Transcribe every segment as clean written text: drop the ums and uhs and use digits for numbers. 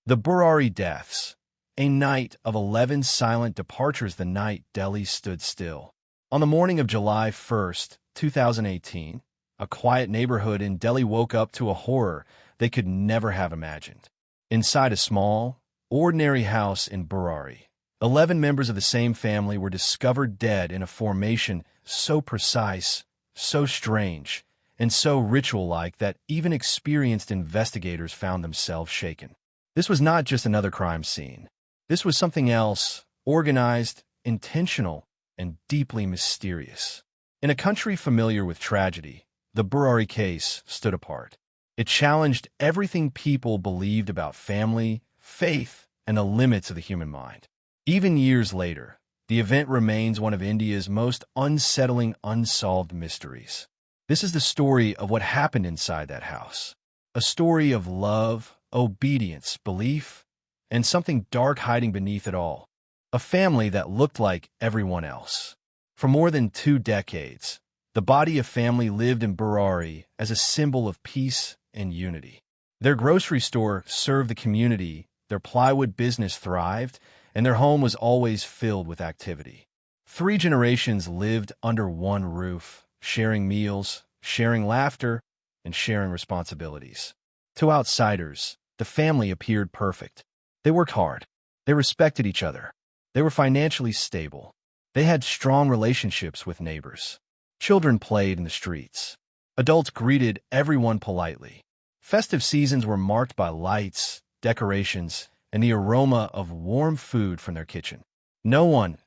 The Burari deaths. A night of 11 silent departures the night Delhi stood still. On the morning of July 1st, 2018, a quiet neighborhood in Delhi woke up to a horror they could never have imagined. Inside a small, ordinary house in Burari, 11 members of the same family were discovered dead in a formation so precise, so strange, and so ritual-like that even experienced investigators found themselves shaken. This was not just another crime scene. This was something else, organized, intentional, and deeply mysterious. In a country familiar with tragedy, the Burari case stood apart. It challenged everything people believed about family, faith, and the limits of the human mind. Even years later, the event remains one of India's most unsettling unsolved mysteries. This is the story of what happened inside that house. A story of love, obedience, belief, and something dark hiding beneath it all. A family that looked like everyone else. For more than 2 decades, the Bhatia family lived in Burari as a symbol of peace and unity. Their grocery store served the community, their plywood business thrived, and their home was always filled with activity. 3 generations lived under one roof, sharing meals, sharing laughter, and sharing responsibilities. To outsiders, the family appeared perfect. They worked hard. They respected each other. They were financially stable. They had strong relationships with neighbors. Children played in the streets. Adults greeted everyone politely. Festive seasons were marked by lights, decorations, and the aroma of warm food from their kitchen. No one,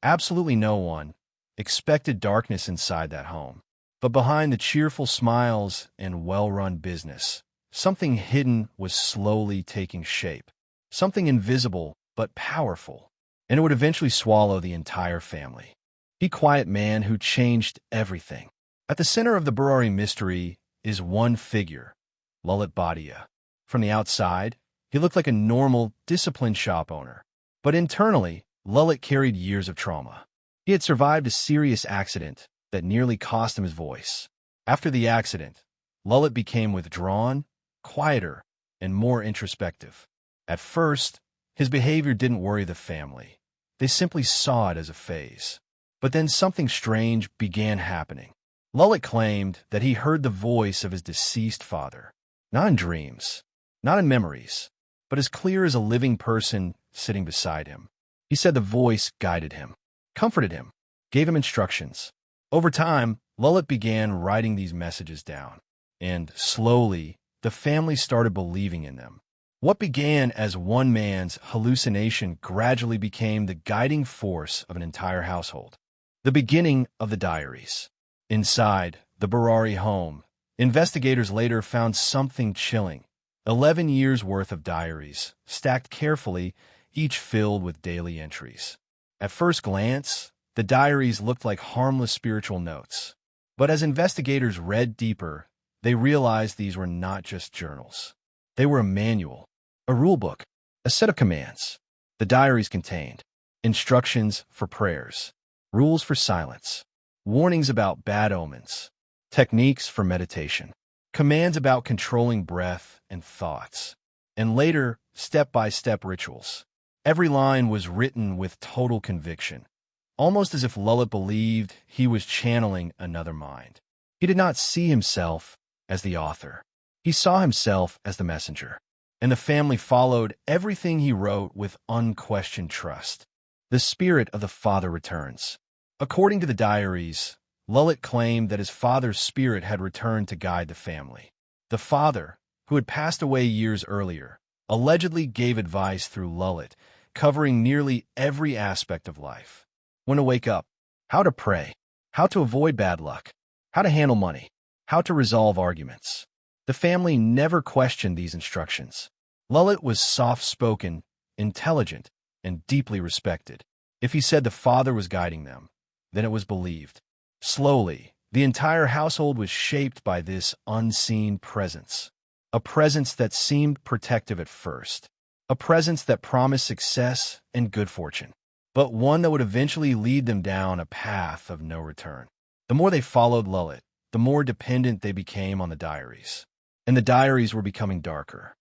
absolutely no one, expected darkness inside that home. But behind the cheerful smiles and well-run business, something hidden was slowly taking shape. Something invisible but powerful, and it would eventually swallow the entire family. The quiet man who changed everything. At the center of the Burari mystery is one figure, Lalit Bhatia. From the outside, he looked like a normal, disciplined shop owner. But internally, Lalit carried years of trauma. He had survived a serious accident that nearly cost him his voice. After the accident, Lalit became withdrawn, quieter, and more introspective. At first, his behavior didn't worry the family. They simply saw it as a phase. But then something strange began happening. Lalit claimed that he heard the voice of his deceased father. Not in dreams, not in memories, but as clear as a living person sitting beside him. He said the voice guided him, comforted him, gave him instructions. Over time, Lalit began writing these messages down, and slowly, the family started believing in them. What began as one man's hallucination gradually became the guiding force of an entire household. The beginning of the diaries. Inside the Burari home, investigators later found something chilling. 11 years' worth of diaries, stacked carefully, each filled with daily entries. At first glance, the diaries looked like harmless spiritual notes. But as investigators read deeper, they realized these were not just journals. They were a manual, a rulebook, a set of commands. The diaries contained instructions for prayers, rules for silence, warnings about bad omens, techniques for meditation, commands about controlling breath and thoughts, and later, step-by-step rituals. Every line was written with total conviction, almost as if Lalit believed he was channeling another mind. He did not see himself as the author. He saw himself as the messenger, and the family followed everything he wrote with unquestioned trust. The spirit of the father returns. According to the diaries, Lalit claimed that his father's spirit had returned to guide the family. The father, who had passed away years earlier, allegedly gave advice through Lalit, covering nearly every aspect of life. When to wake up, how to pray, how to avoid bad luck, how to handle money, how to resolve arguments. The family never questioned these instructions. Lalit was soft-spoken, intelligent, and deeply respected. If he said the father was guiding them, then it was believed. Slowly, the entire household was shaped by this unseen presence. A presence that seemed protective at first. A presence that promised success and good fortune, but one that would eventually lead them down a path of no return. The more they followed Lalit, the more dependent they became on the diaries. And the diaries were becoming darker.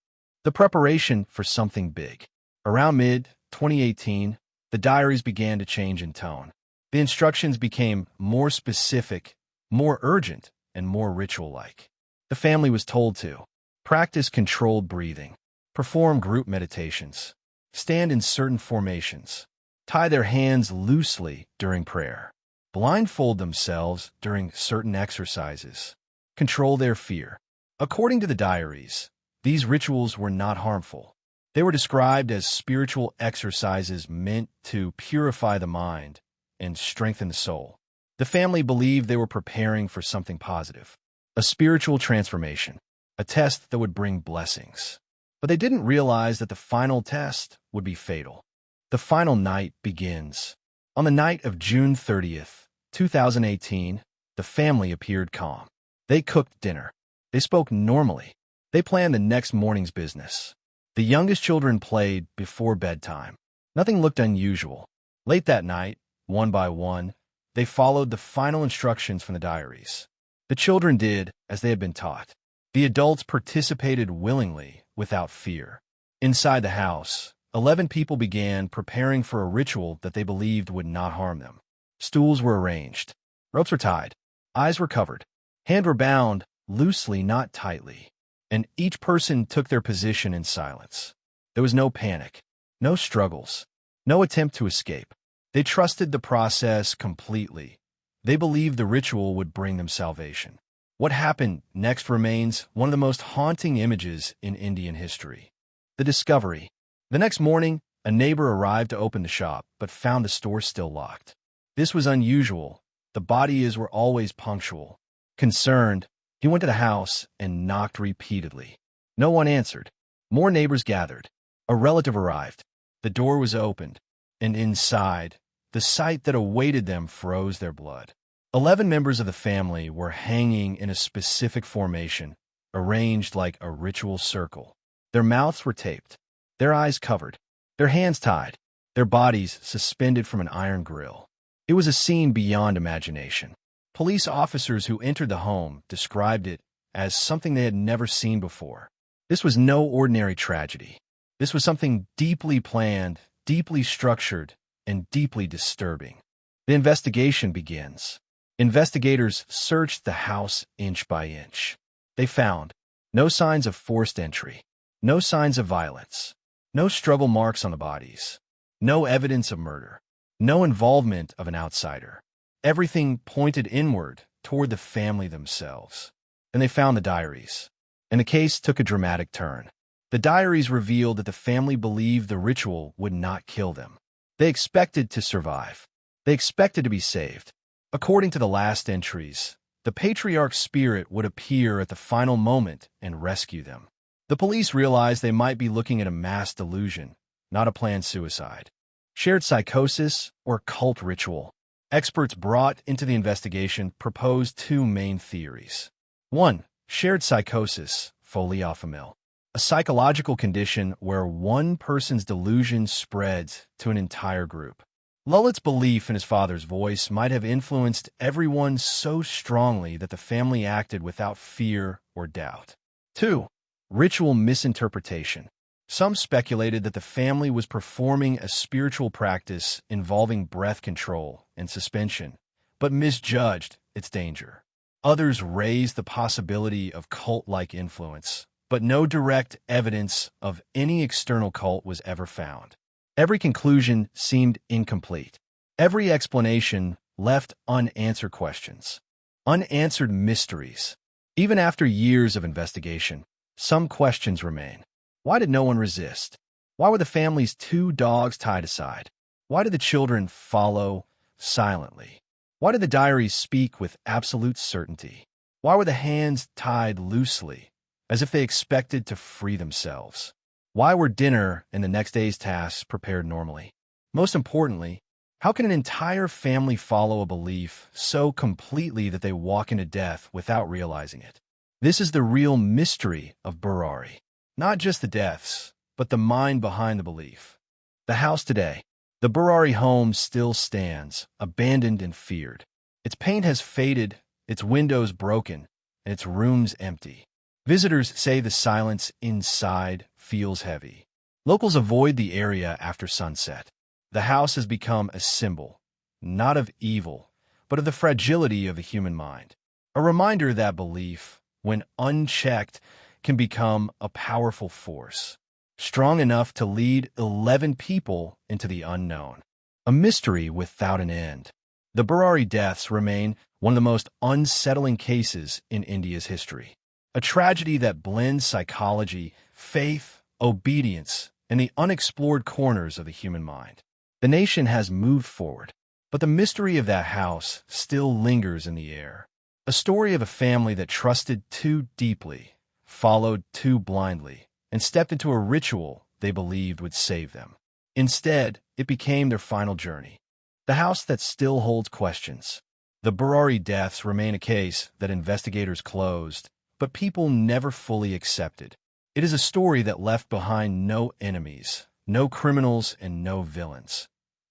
The preparation for something big. Around mid-2018, the diaries began to change in tone. The instructions became more specific, more urgent, and more ritual-like. The family was told to practice controlled breathing, perform group meditations, stand in certain formations, tie their hands loosely during prayer, blindfold themselves during certain exercises, control their fear. According to the diaries, these rituals were not harmful. They were described as spiritual exercises meant to purify the mind and strengthen the soul. The family believed they were preparing for something positive, a spiritual transformation, a test that would bring blessings. But they didn't realize that the final test would be fatal. The final night begins. On the night of June 30th, 2018, the family appeared calm. They cooked dinner. They spoke normally. They planned the next morning's business. The youngest children played before bedtime. Nothing looked unusual. Late that night, one by one, they followed the final instructions from the diaries. The children did as they had been taught. The adults participated willingly, without fear. Inside the house, 11 people began preparing for a ritual that they believed would not harm them. Stools were arranged. Ropes were tied. Eyes were covered. Hands were bound, loosely, not tightly. And each person took their position in silence. There was no panic, no struggles, no attempt to escape. They trusted the process completely. They believed the ritual would bring them salvation. What happened next remains one of the most haunting images in Indian history. The discovery. The next morning, a neighbor arrived to open the shop, but found the store still locked. This was unusual. The bodies were always punctual. Concerned, he went to the house and knocked repeatedly. No one answered. More neighbors gathered. A relative arrived. The door was opened, and inside, the sight that awaited them froze their blood. 11 members of the family were hanging in a specific formation, arranged like a ritual circle. Their mouths were taped, their eyes covered, their hands tied, their bodies suspended from an iron grill. It was a scene beyond imagination. Police officers who entered the home described it as something they had never seen before. This was no ordinary tragedy. This was something deeply planned, deeply structured, and deeply disturbing. The investigation begins. Investigators searched the house inch by inch. They found no signs of forced entry, no signs of violence, no struggle marks on the bodies, no evidence of murder, no involvement of an outsider. Everything pointed inward toward the family themselves. And they found the diaries. And the case took a dramatic turn. The diaries revealed that the family believed the ritual would not kill them. They expected to survive. They expected to be saved. According to the last entries, the patriarch's spirit would appear at the final moment and rescue them. The police realized they might be looking at a mass delusion, not a planned suicide. Shared psychosis or cult ritual. Experts brought into the investigation proposed two main theories. 1. Shared psychosis, folie à famille, a psychological condition where one person's delusion spreads to an entire group. Lalit's belief in his father's voice might have influenced everyone so strongly that the family acted without fear or doubt. 2. Ritual misinterpretation. Some speculated that the family was performing a spiritual practice involving breath control and suspension, but misjudged its danger. Others raised the possibility of cult-like influence, but no direct evidence of any external cult was ever found. Every conclusion seemed incomplete. Every explanation left unanswered questions, unanswered mysteries. Even after years of investigation, some questions remain. Why did no one resist? Why were the family's 2 dogs tied aside? Why did the children follow silently? Why did the diaries speak with absolute certainty? Why were the hands tied loosely, as if they expected to free themselves? Why were dinner and the next day's tasks prepared normally? Most importantly, how can an entire family follow a belief so completely that they walk into death without realizing it? This is the real mystery of Burari. Not just the deaths, but the mind behind the belief. The house today, the Burari home, still stands, abandoned and feared. Its paint has faded, its windows broken, and its rooms empty. Visitors say the silence inside feels heavy. Locals avoid the area after sunset. The house has become a symbol, not of evil, but of the fragility of the human mind. A reminder that belief, when unchecked, can become a powerful force, strong enough to lead 11 people into the unknown. A mystery without an end. The Burari deaths remain one of the most unsettling cases in India's history. A tragedy that blends psychology, faith, obedience, and the unexplored corners of the human mind. The nation has moved forward, but the mystery of that house still lingers in the air. A story of a family that trusted too deeply, followed too blindly, and stepped into a ritual they believed would save them. Instead, it became their final journey. The house that still holds questions. The Burari deaths remain a case that investigators closed, but people never fully accepted. It is a story that left behind no enemies, no criminals, and no villains.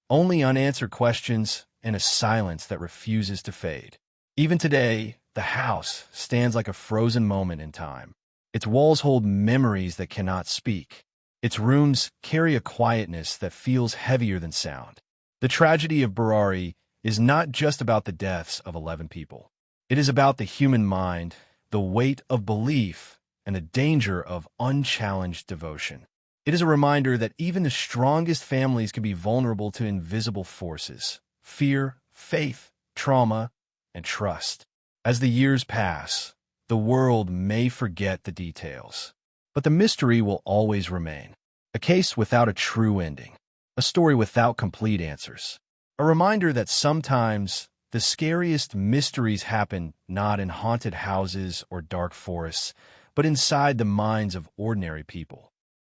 Only unanswered questions and a silence that refuses to fade. Even today, the house stands like a frozen moment in time. Its walls hold memories that cannot speak. Its rooms carry a quietness that feels heavier than sound. The tragedy of Burari is not just about the deaths of 11 people. It is about the human mind, the weight of belief, and the danger of unchallenged devotion. It is a reminder that even the strongest families can be vulnerable to invisible forces: fear, faith, trauma, and trust. As the years pass, the world may forget the details, but the mystery will always remain. A case without a true ending, a story without complete answers. A reminder that sometimes the scariest mysteries happen not in haunted houses or dark forests, but inside the minds of ordinary people.